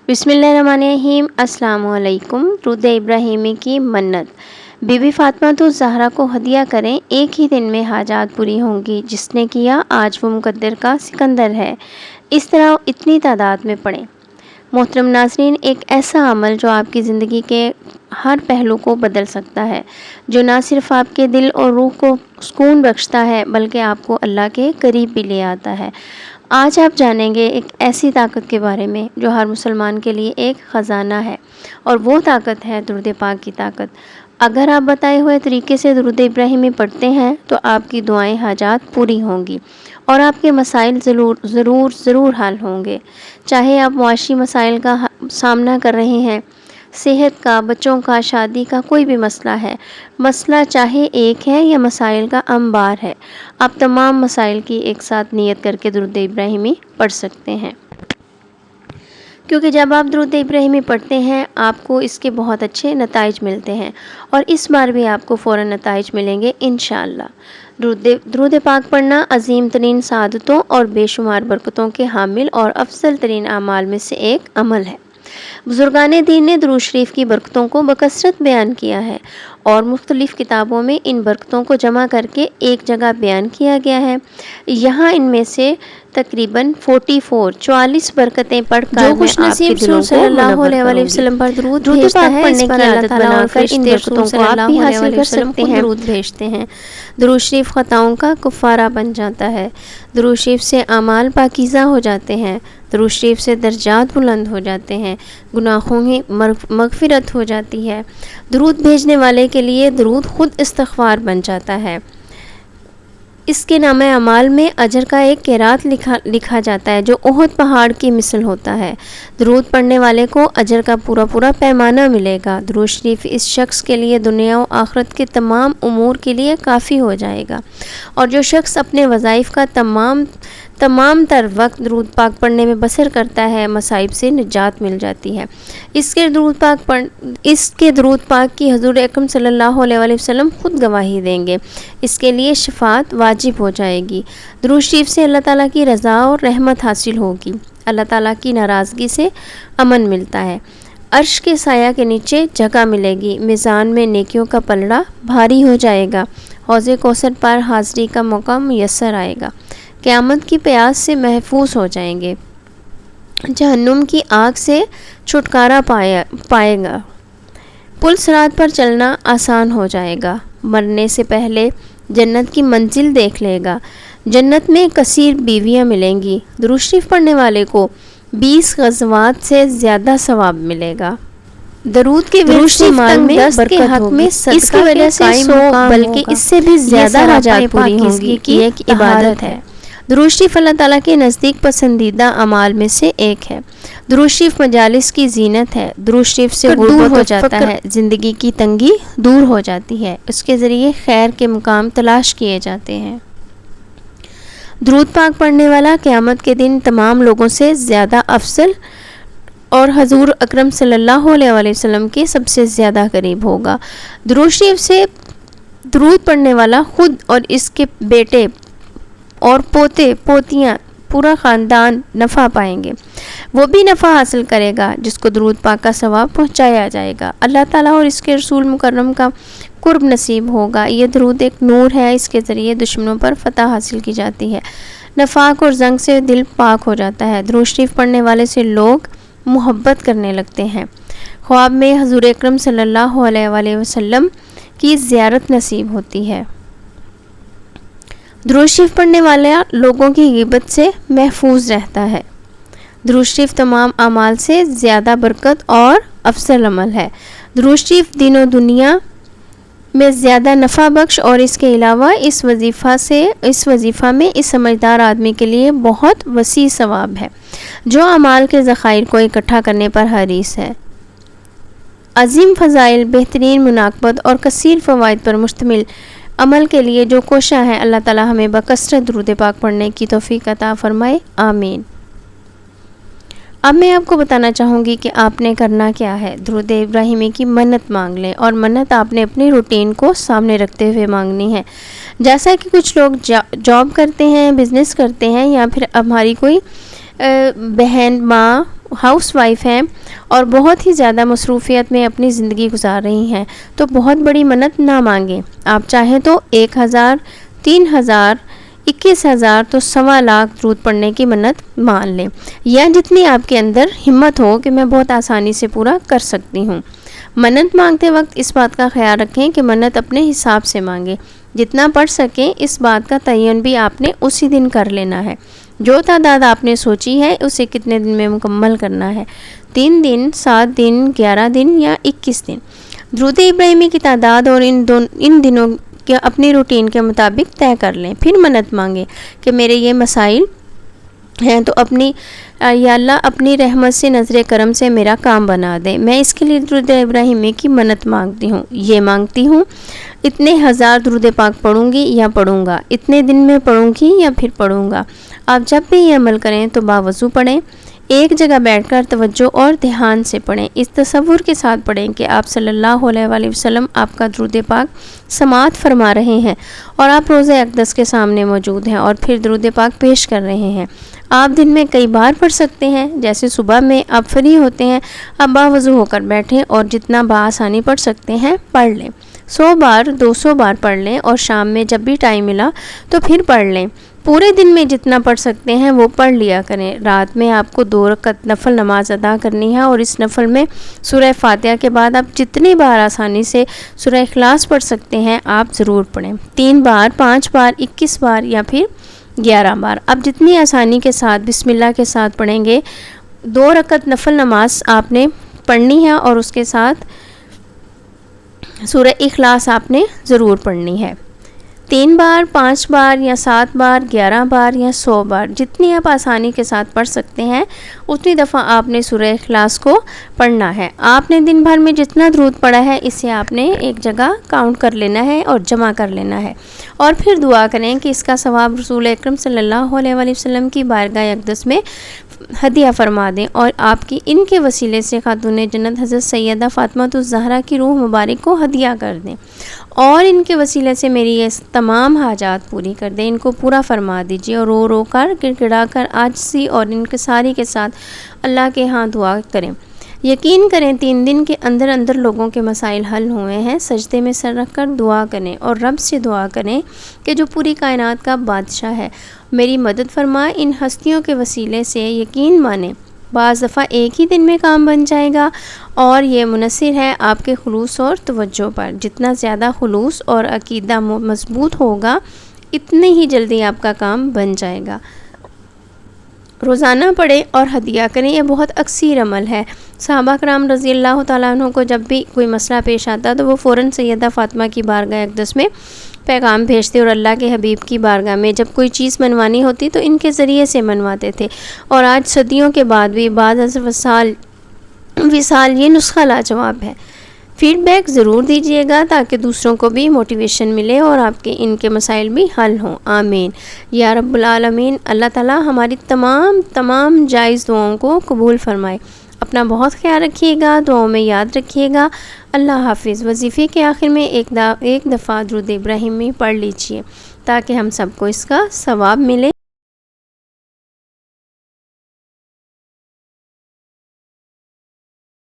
بسم اللہ الرحمن الرحیم۔ السلام علیکم۔ درود ابراہیمی کی منت۔ بی بی فاطمہ تو زہرا کو ہدیہ کریں، ایک ہی دن میں حاجات پوری ہوں گی، جس نے کیا آج وہ مقدر کا سکندر ہے۔ اس طرح اتنی تعداد میں پڑھیں۔ محترم ناظرین، ایک ایسا عمل جو آپ کی زندگی کے ہر پہلو کو بدل سکتا ہے، جو نہ صرف آپ کے دل اور روح کو سکون بخشتا ہے بلکہ آپ کو اللہ کے قریب بھی لے آتا ہے۔ آج آپ جانیں گے ایک ایسی طاقت کے بارے میں جو ہر مسلمان کے لیے ایک خزانہ ہے، اور وہ طاقت ہے درود پاک کی طاقت۔ اگر آپ بتائے ہوئے طریقے سے درود ابراہیمی پڑھتے ہیں تو آپ کی دعائیں حاجات پوری ہوں گی اور آپ کے مسائل ضرور حل ہوں گے۔ چاہے آپ معاشی مسائل کا سامنا کر رہے ہیں، صحت کا، بچوں کا، شادی کا، کوئی بھی مسئلہ ہے، مسئلہ چاہے ایک ہے یا مسائل کا انبار ہے، آپ تمام مسائل کی ایک ساتھ نیت کر کے درود ابراہیمی پڑھ سکتے ہیں۔ کیونکہ جب آپ درود ابراہیمی پڑھتے ہیں آپ کو اس کے بہت اچھے نتائج ملتے ہیں، اور اس بار بھی آپ کو فوراً نتائج ملیں گے انشاءاللہ۔ درود پاک پڑھنا عظیم ترین سعادتوں اور بے شمار برکتوں کے حامل اور افضل ترین اعمال میں سے ایک عمل ہے۔ بزرگان دین نے درود شریف کی برکتوں کو بکثرت بیان کیا ہے، اور مختلف کتابوں میں ان برکتوں کو جمع کر کے ایک جگہ بیان کیا گیا ہے۔ یہاں ان میں سے تقریباً 44 برکتیں پڑھ کر جو خوش نصیب صلی اللہ علیہ وسلم پر درود بھیجتا ہے، اس پر اللہ تعالیٰ اور ان برکتوں کو آپ بھی حاصل کر سکتے ہیں۔ درود بھیجتے ہیں، درود شریف خطاؤں کا کفارہ بن جاتا ہے، درود شریف سے اعمال پاکیزہ ہو جاتے ہیں، درود شریف سے درجات بلند ہو جاتے ہیں، گناہوں کی مغفرت ہو جاتی ہے۔ درود بھیجنے والے کے لیے درود خود استغفار بن جاتا ہے۔ اس کے نامہ اعمال میں اجر کا ایک قیراط لکھا جاتا ہے جو احد پہاڑ کی مثل ہوتا ہے۔ درود پڑھنے والے کو اجر کا پورا پیمانہ ملے گا۔ درود شریف اس شخص کے لیے دنیا و آخرت کے تمام امور کے لیے کافی ہو جائے گا، اور جو شخص اپنے وظائف کا تمام تر وقت درود پاک پڑھنے میں بسر کرتا ہے، مصائب سے نجات مل جاتی ہے۔ اس کے درود پاک کی حضور اکرم صلی اللہ علیہ وسلم خود گواہی دیں گے، اس کے لیے شفاعت واجب ہو جائے گی۔ درود شریف سے اللہ تعالیٰ کی رضا اور رحمت حاصل ہوگی، اللہ تعالیٰ کی ناراضگی سے امن ملتا ہے، عرش کے سایہ کے نیچے جگہ ملے گی، میزان میں نیکیوں کا پلڑا بھاری ہو جائے گا، حوض کوثر پر حاضری کا موقع میسر آئے گا، قیامت کی پیاس سے محفوظ ہو جائیں گے، جہنم کی آگ سے چھٹکارا پائے گا، پل صراط پر چلنا آسان ہو جائے گا، مرنے سے پہلے جنت کی منزل دیکھ لے گا، جنت میں کثیر بیویاں ملیں گی، درود شریف پڑھنے والے کو 20 غزوات سے زیادہ ثواب ملے گا۔ درود کے مال میں برکت ہوگی، اس کی وجہ سے 100 بلکہ اس سے بھی زیادہ حاجات پوری ہوں گی کی ایک عبادت ہے۔ درود شریف اللہ تعالیٰ کے نزدیک پسندیدہ اعمال میں سے ایک ہے۔ درود شریف مجالس کی زینت ہے، درود شریف سے دور ہو جاتا ہے، زندگی کی تنگی دور ہو جاتی ہے، اس کے ذریعے خیر کے مقام تلاش کیے جاتے ہیں۔ درود پاک پڑھنے والا قیامت کے دن تمام لوگوں سے زیادہ افضل اور حضور اکرم صلی اللہ علیہ وسلم کے سب سے زیادہ قریب ہوگا۔ درود شریف سے درود پڑھنے والا خود اور اس کے بیٹے اور پوتے پوتیاں پورا خاندان نفع پائیں گے، وہ بھی نفع حاصل کرے گا جس کو درود پاک کا ثواب پہنچایا جائے گا، اللہ تعالیٰ اور اس کے رسول مکرم کا قرب نصیب ہوگا۔ یہ درود ایک نور ہے، اس کے ذریعے دشمنوں پر فتح حاصل کی جاتی ہے، نفاق اور زنگ سے دل پاک ہو جاتا ہے، درود شریف پڑھنے والے سے لوگ محبت کرنے لگتے ہیں، خواب میں حضور اکرم صلی اللہ علیہ وسلم کی زیارت نصیب ہوتی ہے۔ درود شریف پڑھنے والا لوگوں کی غیبت سے محفوظ رہتا ہے۔ درود شریف تمام اعمال سے زیادہ برکت اور افضل عمل ہے۔ درود شریف دین و دنیا میں زیادہ نفع بخش، اور اس کے علاوہ اس وظیفہ میں اس سمجھدار آدمی کے لیے بہت وسیع ثواب ہے جو اعمال کے ذخائر کو اکٹھا کرنے پر حریص ہے۔ عظیم فضائل، بہترین مناقبت اور کثیر فوائد پر مشتمل عمل کے لیے جو کوشاں ہیں، اللہ تعالیٰ ہمیں بکثرت درود پاک پڑھنے کی توفیق عطا فرمائے، آمین۔ اب میں آپ کو بتانا چاہوں گی کہ آپ نے کرنا کیا ہے۔ درود ابراہیمی کی منت مانگ لیں، اور منت آپ نے اپنی روٹین کو سامنے رکھتے ہوئے مانگنی ہے۔ جیسا کہ کچھ لوگ جاب کرتے ہیں، بزنس کرتے ہیں، یا پھر ہماری کوئی بہن، ماں ہاؤس وائف ہیں اور بہت ہی زیادہ مصروفیت میں اپنی زندگی گزار رہی ہیں تو بہت بڑی منت نہ مانگیں. آپ چاہیں تو 1000، 3000، 21,000 تو 1,00,000 درود پڑھنے کی منت مان لیں، یا جتنی آپ کے اندر ہمت ہو کہ میں بہت آسانی سے پورا کر سکتی ہوں. منت مانگتے وقت اس بات کا خیال رکھیں کہ منت اپنے حساب سے مانگیں. جتنا پڑھ سکیں اس بات کا تعین بھی آپ نے اسی دن کر لینا ہے. جو تعداد آپ نے سوچی ہے اسے کتنے دن میں مکمل کرنا ہے، 3 دن، 7 دن، 11 دن یا 21 دن. درود ابراہیمی کی تعداد اور ان دنوں کے اپنی روٹین کے مطابق طے کر لیں. پھر منت مانگیں کہ میرے یہ مسائل ہیں تو یا اللہ اپنی رحمت سے، نظر کرم سے میرا کام بنا دے. میں اس کے لیے درود ابراہیمی کی منت مانگتی ہوں. یہ مانگتی ہوں اتنے 1000 درود پاک پڑھوں گی یا پڑھوں گا، اتنے دن میں پڑھوں گی یا پھر پڑھوں گا. آپ جب بھی یہ عمل کریں تو باوضو پڑھیں، ایک جگہ بیٹھ کر توجہ اور دھیان سے پڑھیں. اس تصور کے ساتھ پڑھیں کہ آپ صلی اللہ علیہ وآلہ وسلم آپ کا درود پاک سماعت فرما رہے ہیں اور آپ روضہ اقدس کے سامنے موجود ہیں اور پھر درود پاک پیش کر رہے ہیں. آپ دن میں کئی بار پڑھ سکتے ہیں، جیسے صبح میں آپ فری ہوتے ہیں، آپ باوضو ہو کر بیٹھیں اور جتنا بآسانی پڑھ سکتے ہیں پڑھ لیں. 100 بار، 200 بار پڑھ لیں اور شام میں جب بھی ٹائم ملا تو پھر پڑھ لیں. پورے دن میں جتنا پڑھ سکتے ہیں وہ پڑھ لیا کریں. رات میں آپ کو 2 رکعت نفل نماز ادا کرنی ہے اور اس نفل میں سورہ فاتحہ کے بعد آپ جتنی بار آسانی سے سورہ اخلاص پڑھ سکتے ہیں آپ ضرور پڑھیں. 3 بار، 5 بار، 21 بار یا پھر 11 بار. آپ جتنی آسانی کے ساتھ بسم اللہ کے ساتھ پڑھیں گے. 2 رکعت نفل نماز آپ نے پڑھنی ہے اور اس کے ساتھ سورہ اخلاص آپ نے ضرور پڑھنی ہے. 3 بار، 5 بار یا 7 بار، 11 بار یا 100 بار، جتنی آپ آسانی کے ساتھ پڑھ سکتے ہیں اتنی دفعہ آپ نے سورہ اخلاص کو پڑھنا ہے. آپ نے دن بھر میں جتنا درود پڑھا ہے اسے آپ نے ایک جگہ کاؤنٹ کر لینا ہے اور جمع کر لینا ہے اور پھر دعا کریں کہ اس کا ثواب رسول اکرم صلی اللہ علیہ وآلہ وسلم کی بارگاہ اقدس میں ہدیہ فرما دیں اور آپ کی ان کے وسیلے سے خاتون جنت حضرت سیدہ فاطمہ الزہرا کی روح مبارک کو ہدیہ کر دیں اور ان کے وسیلے سے میری یہ تمام حاجات پوری کر دیں. ان کو پورا فرما دیجیے اور رو رو کر گڑگڑا کر عاجزی اور انکساری کے ساتھ اللہ کے ہاں دعا کریں. یقین کریں 3 دن کے اندر اندر لوگوں کے مسائل حل ہوئے ہیں. سجدے میں سر رکھ کر دعا کریں اور رب سے دعا کریں کہ جو پوری کائنات کا بادشاہ ہے میری مدد فرما. ان ہستیوں کے وسیلے سے یقین مانیں بعض دفعہ ایک ہی دن میں کام بن جائے گا اور یہ منحصر ہے آپ کے خلوص اور توجہ پر. جتنا زیادہ خلوص اور عقیدہ مضبوط ہوگا اتنی ہی جلدی آپ کا کام بن جائے گا. روزانہ پڑھیں اور ہدیہ کریں. یہ بہت اکثر عمل ہے. صحابہ کرام رضی اللہ تعالیٰ عنہ کو جب بھی کوئی مسئلہ پیش آتا تو وہ فوراً سیدہ فاطمہ کی بارگاہ اقدس میں پیغام بھیجتے اور اللہ کے حبیب کی بارگاہ میں جب کوئی چیز منوانی ہوتی تو ان کے ذریعے سے منواتے تھے. اور آج صدیوں کے بعد بھی بعد از وصال یہ نسخہ لاجواب ہے. فیڈ بیک ضرور دیجیے گا تاکہ دوسروں کو بھی موٹیویشن ملے اور آپ کے ان کے مسائل بھی حل ہوں. آمین یا رب العالمین. اللہ تعالیٰ ہماری تمام جائز دعاؤں کو قبول فرمائے. اپنا بہت خیال رکھیے گا، دعاؤں میں یاد رکھیے گا. اللہ حافظ. وظیفے کے آخر میں ایک دفعہ درود ابراہیمی پڑھ لیجیے تاکہ ہم سب کو اس کا ثواب ملے.